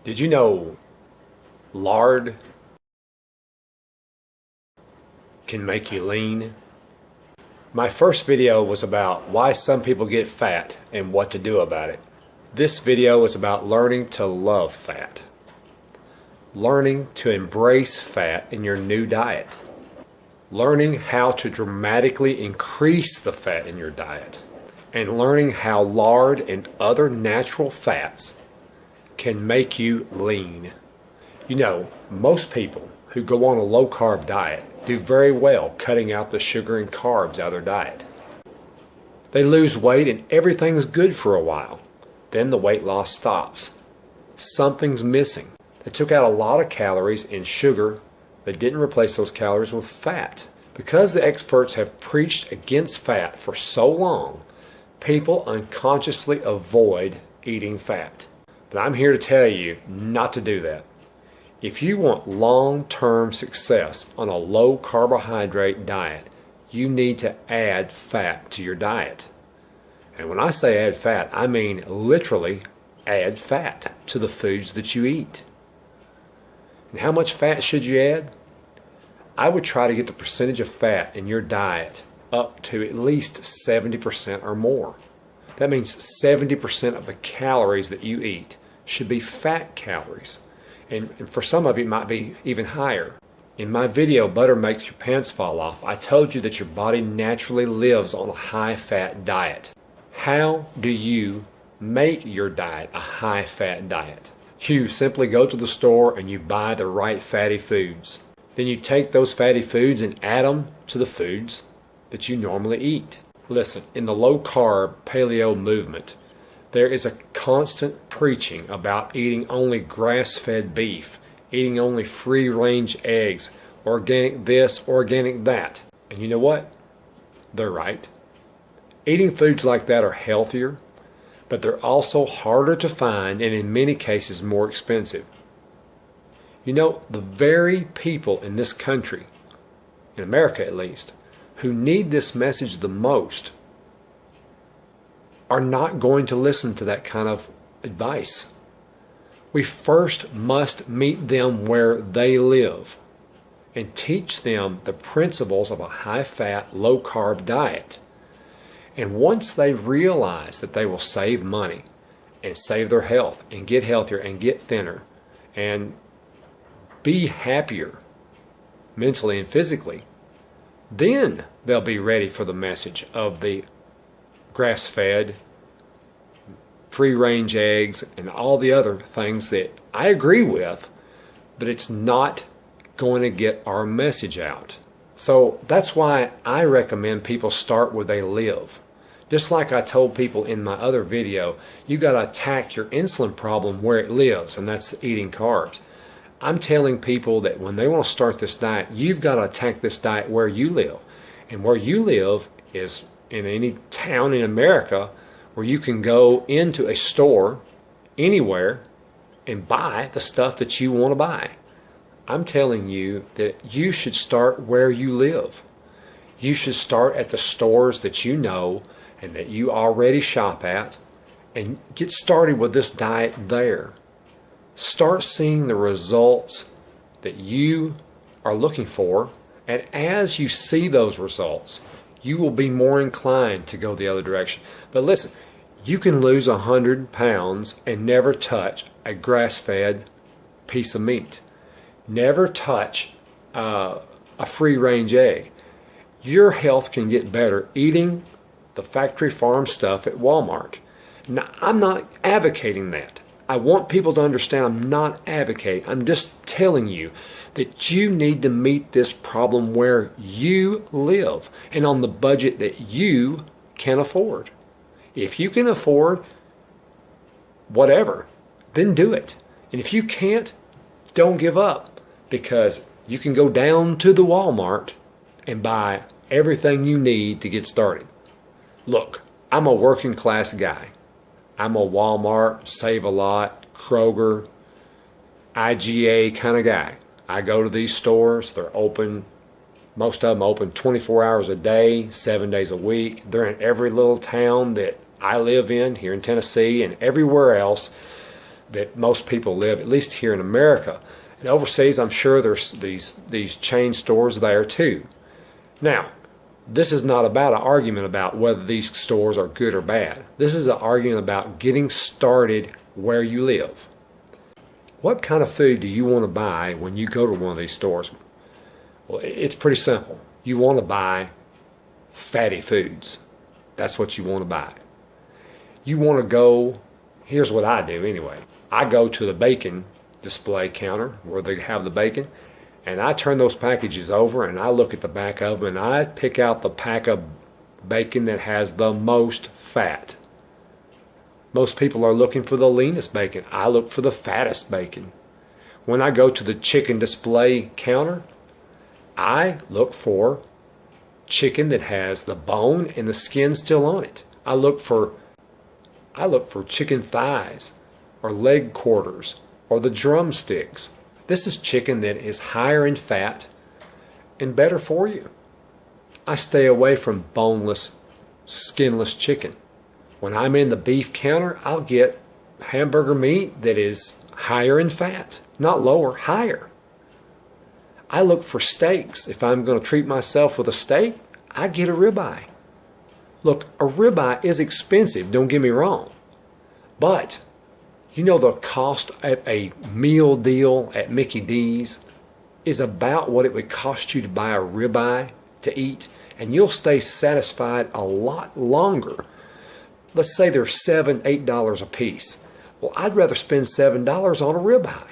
Did you know lard can make you lean? My first video was about why some people get fat and what to do about it. This video is about learning to love fat. Learning to embrace fat in your new diet. Learning how to dramatically increase the fat in your diet. And learning how lard and other natural fats can make you lean. You know, most people who go on a low-carb diet do very well cutting out the sugar and carbs out of their diet. They lose weight and everything's good for a while. Then the weight loss stops. Something's missing. They took out a lot of calories and sugar. They didn't replace those calories with fat. Because the experts have preached against fat for so long, people unconsciously avoid eating fat. But I'm here to tell you not to do that. If you want long-term success on a low-carbohydrate diet, you need to add fat to your diet. And when I say add fat, I mean literally add fat to the foods that you eat. And how much fat should you add? I would try to get the percentage of fat in your diet up to at least 70% or more. That means 70% of the calories that you eat should be fat calories. And for some of you, it might be even higher. In my video, Butter Makes Your Pants Fall Off, I told you that your body naturally lives on a high-fat diet. How do you make your diet a high-fat diet? You simply go to the store and you buy the right fatty foods. Then you take those fatty foods and add them to the foods that you normally eat. Listen, in the low-carb paleo movement, there is a constant preaching about eating only grass-fed beef, eating only free-range eggs, organic this, organic that. And you know what? They're right. Eating foods like that are healthier, but they're also harder to find and in many cases more expensive. You know, the very people in this country, in America at least, who need this message the most are not going to listen to that kind of advice. We first must meet them where they live and teach them the principles of a high-fat, low-carb diet. And once they realize that they will save money and save their health and get healthier and get thinner and be happier mentally and physically, then they'll be ready for the message of the grass-fed, free-range eggs, and all the other things that I agree with, but it's not going to get our message out. So that's why I recommend people start where they live. Just like I told people in my other video, you got to attack your insulin problem where it lives, and that's eating carbs. I'm telling people that when they want to start this diet, you've got to attack this diet where you live. And where you live is in any town in America where you can go into a store anywhere and buy the stuff that you want to buy. I'm telling you that you should start where you live. You should start at the stores that you know and that you already shop at and get started with this diet there. Start seeing the results that you are looking for, and as you see those results, you will be more inclined to go the other direction. But listen, you can lose 100 pounds and never touch a grass-fed piece of meat. Never touch a free-range egg. Your health can get better eating the factory farm stuff at Walmart. Now, I'm not advocating that. I want people to understand I'm not advocating. I'm just telling you that you need to meet this problem where you live and on the budget that you can afford. If you can afford whatever, then do it. And if you can't, don't give up, because you can go down to the Walmart and buy everything you need to get started. Look, I'm a working class guy. I'm a Walmart, Save-A-Lot, Kroger, IGA kind of guy. I go to these stores. They're open, most of them open 24 hours a day, 7 days a week. They're in every little town that I live in here in Tennessee and everywhere else. that most people live, at least here in America. And overseas, I'm sure there's these chain stores there too. Now, this is not about an argument about whether these stores are good or bad. This is an argument about getting started where you live. What kind of food do you want to buy when you go to one of these stores? Well, it's pretty simple. You want to buy fatty foods. That's what you want to buy. You want to go, here's what I do anyway. I go to the bacon display counter where they have the bacon, and I turn those packages over and I look at the back of them and I pick out the pack of bacon that has the most fat. Most people are looking for the leanest bacon. I look for the fattest bacon. When I go to the chicken display counter, I look for chicken that has the bone and the skin still on it. I look for chicken thighs or leg quarters or the drumsticks. This is chicken that is higher in fat and better for you. I stay away from boneless, skinless chicken. When I'm in the beef counter, I'll get hamburger meat that is higher in fat, not lower, higher. I look for steaks. If I'm going to treat myself with a steak, I get a ribeye. Look, a ribeye is expensive, don't get me wrong. But you know the cost of a meal deal at Mickey D's is about what it would cost you to buy a ribeye to eat, and you'll stay satisfied a lot longer. Let's say they're $7, $8 a piece. Well, I'd rather spend $7 on a ribeye.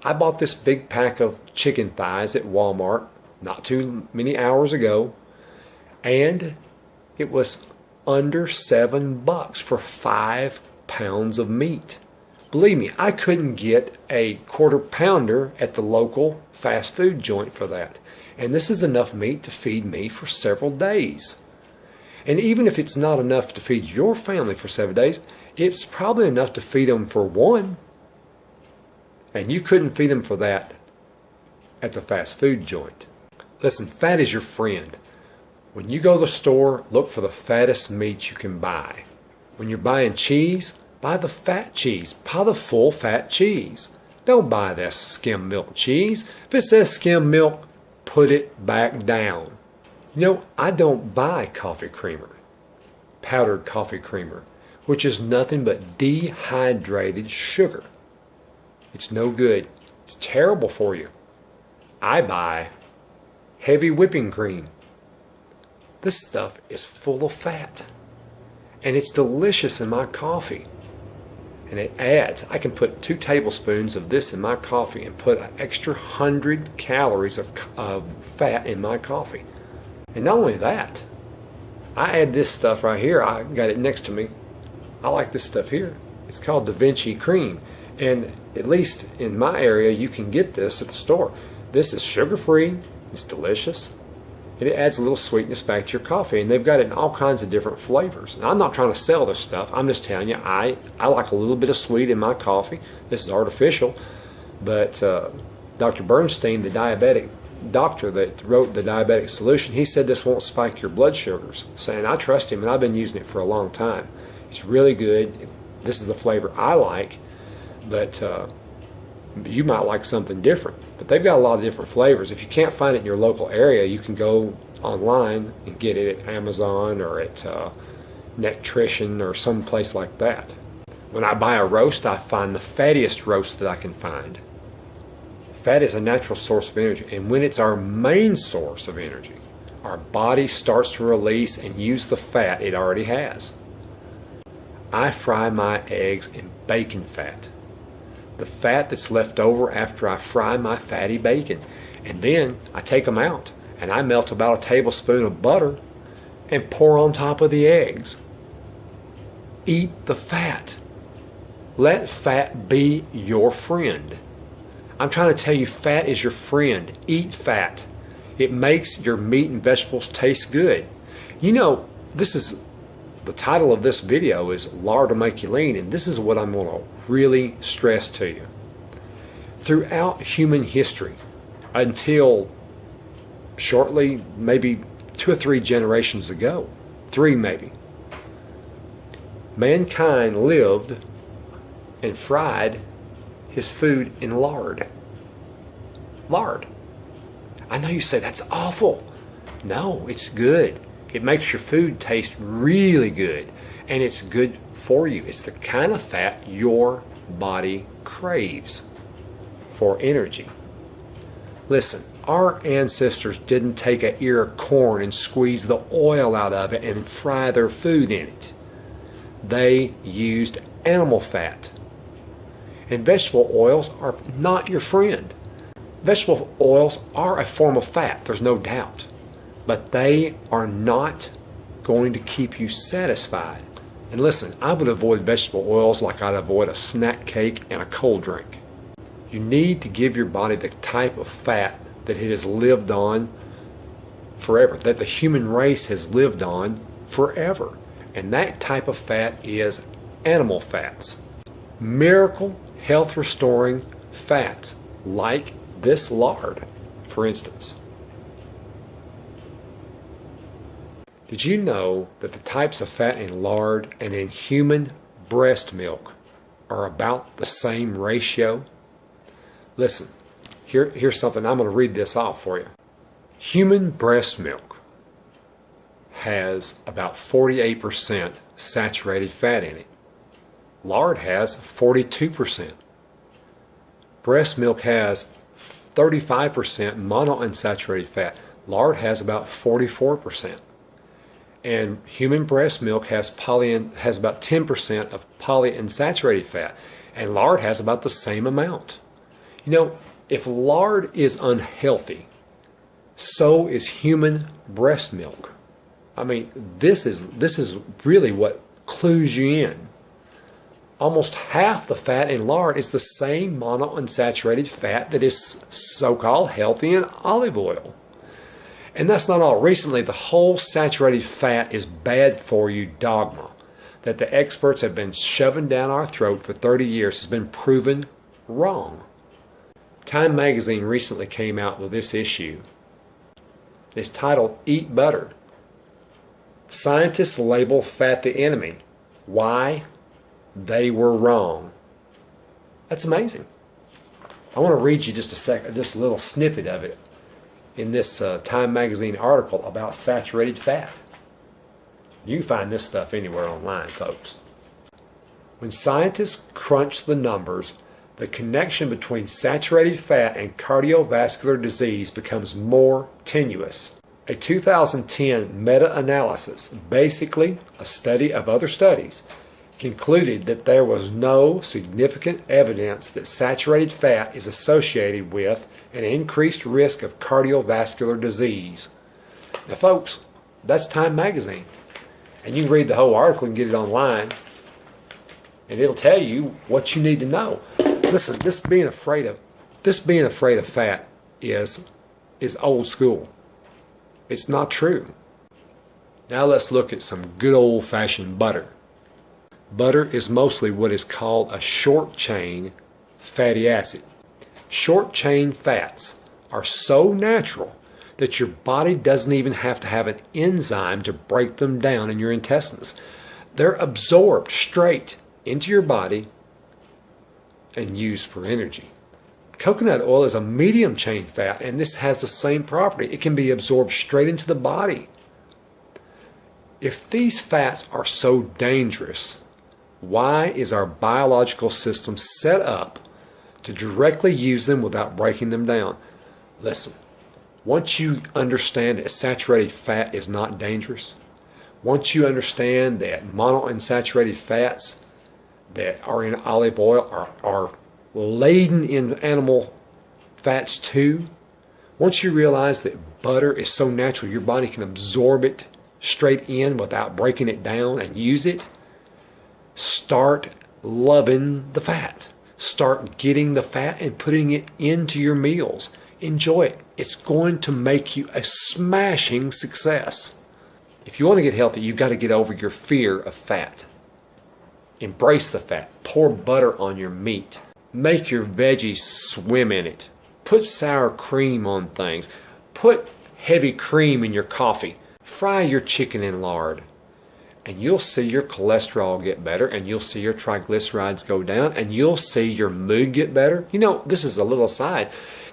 I bought this big pack of chicken thighs at Walmart not too many hours ago, and it was under $7 for 5 pounds of meat. Believe me, I couldn't get a quarter pounder at the local fast food joint for that. And this is enough meat to feed me for several days. And even if it's not enough to feed your family for 7 days, it's probably enough to feed them for one. And you couldn't feed them for that at the fast food joint. Listen, fat is your friend. When you go to the store, look for the fattest meat you can buy. When you're buying cheese, buy the fat cheese. Buy the full fat cheese. Don't buy that skim milk cheese. If it says skim milk, put it back down. You know, I don't buy coffee creamer, powdered coffee creamer, which is nothing but dehydrated sugar. It's no good. It's terrible for you. I buy heavy whipping cream. This stuff is full of fat, and it's delicious in my coffee. And it adds, I can put 2 tablespoons of this in my coffee and put an extra 100 calories of fat in my coffee. And not only that, I add this stuff right here. I got it next to me. I like this stuff here. It's called Da Vinci cream, and at least in my area you can get this at the store. This is sugar-free. It's delicious. And it adds a little sweetness back to your coffee, and they've got it in all kinds of different flavors. And I'm not trying to sell this stuff. I'm just telling you, I like a little bit of sweet in my coffee. This is artificial, but Dr. Bernstein, the diabetic doctor that wrote the diabetic solution, he said this won't spike your blood sugars. Saying I trust him, and I've been using it for a long time. It's really good. This is the flavor I like, but you might like something different. But they've got a lot of different flavors. If you can't find it in your local area, you can go online and get it at Amazon or at Nutrition or some place like that. When I buy a roast, I find the fattiest roast that I can find. Fat is a natural source of energy, and when it's our main source of energy, our body starts to release and use the fat it already has. I fry my eggs in bacon fat. The fat that's left over after I fry my fatty bacon. And then I take them out and I melt about a tablespoon of butter and pour on top of the eggs. Eat the fat. Let fat be your friend. I'm trying to tell you, fat is your friend. Eat fat. It makes your meat and vegetables taste good. You know, this is the title of this video is Lard to Make You Lean, and this is what I'm going to really stress to you. Throughout human history, until shortly, maybe 2 or 3 generations ago, 3 maybe, Mankind lived and fried his food in lard. Lard. I know you say that's awful. No, it's good. It makes your food taste really good, and it's good for you. It's the kind of fat your body craves for energy. Listen, our ancestors didn't take an ear of corn and squeeze the oil out of it and fry their food in it. They used animal fat. And vegetable oils are not your friend. Vegetable oils are a form of fat, there's no doubt. But they are not going to keep you satisfied. And listen, I would avoid vegetable oils like I'd avoid a snack cake and a cold drink. You need to give your body the type of fat that it has lived on forever, that the human race has lived on forever. And that type of fat is animal fats. Miracle health restoring fats like this lard, for instance. Did you know that the types of fat in lard and in human breast milk are about the same ratio? Listen, here's something. I'm going to read this off for you. Human breast milk has about 48% saturated fat in it. Lard has 42%. Breast milk has 35% monounsaturated fat. Lard has about 44%. And human breast milk has about 10% of polyunsaturated fat, and lard has about the same amount. You know, if lard is unhealthy, so is human breast milk. I mean, this is really what clues you in. Almost half the fat in lard is the same monounsaturated fat that is so-called healthy in olive oil. And that's not all. Recently, the whole saturated fat is bad for you dogma that the experts have been shoving down our throat for 30 years has been proven wrong. Time magazine recently came out with this issue. It's titled, "Eat Butter. Scientists label fat the enemy. Why? They were wrong." That's amazing. I want to read you just a little snippet of it in this Time magazine article about saturated fat. You can find this stuff anywhere online, folks. When scientists crunch the numbers, the connection between saturated fat and cardiovascular disease becomes more tenuous. A 2010 meta-analysis, basically a study of other studies, concluded that there was no significant evidence that saturated fat is associated with an increased risk of cardiovascular disease. Now, folks, that's Time magazine. And you can read the whole article and get it online. And it'll tell you what you need to know. Listen, this being afraid of fat is old school. It's not true. Now let's look at some good old-fashioned butter. Butter is mostly what is called a short-chain fatty acid. Short-chain fats are so natural that your body doesn't even have to have an enzyme to break them down in your intestines. They're absorbed straight into your body and used for energy. Coconut oil is a medium-chain fat, and this has the same property. It can be absorbed straight into the body. If these fats are so dangerous, why is our biological system set up to directly use them without breaking them down? Listen, once you understand that saturated fat is not dangerous, once you understand that monounsaturated fats that are in olive oil are laden in animal fats too, once you realize that butter is so natural your body can absorb it straight in without breaking it down and use it, start loving the fat. Start getting the fat and putting it into your meals. Enjoy it. It's going to make you a smashing success. If you want to get healthy, you've got to get over your fear of fat. Embrace the fat. Pour butter on your meat. Make your veggies swim in it. Put sour cream on things. Put heavy cream in your coffee. Fry your chicken in lard. and you'll see your cholesterol get better, and you'll see your triglycerides go down, and you'll see your mood get better. You know, this is a little aside.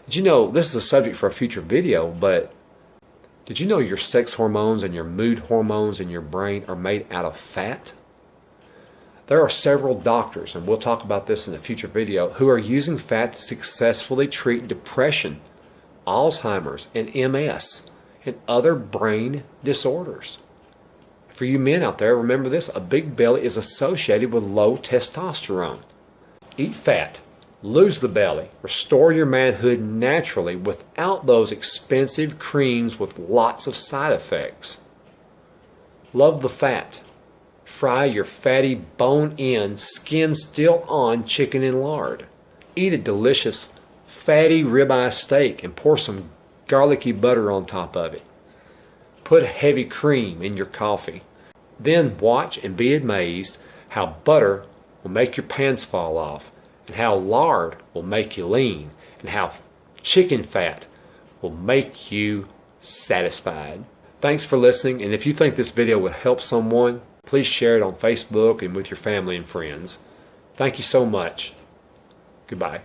Did you know, this is a subject for a future video, but did you know your sex hormones and your mood hormones in your brain are made out of fat? There are several doctors, and we'll talk about this in a future video, who are using fat to successfully treat depression, Alzheimer's, and MS, and other brain disorders. For you men out there, remember this, a big belly is associated with low testosterone. Eat fat, lose the belly, restore your manhood naturally without those expensive creams with lots of side effects. Love the fat. Fry your fatty, bone-in, skin still on chicken and lard. Eat a delicious, fatty ribeye steak and pour some garlicky butter on top of it. Put heavy cream in your coffee. Then watch and be amazed how butter will make your pants fall off, and how lard will make you lean, and how chicken fat will make you satisfied. Thanks for listening, and if you think this video would help someone, please share it on Facebook and with your family and friends. Thank you so much. Goodbye.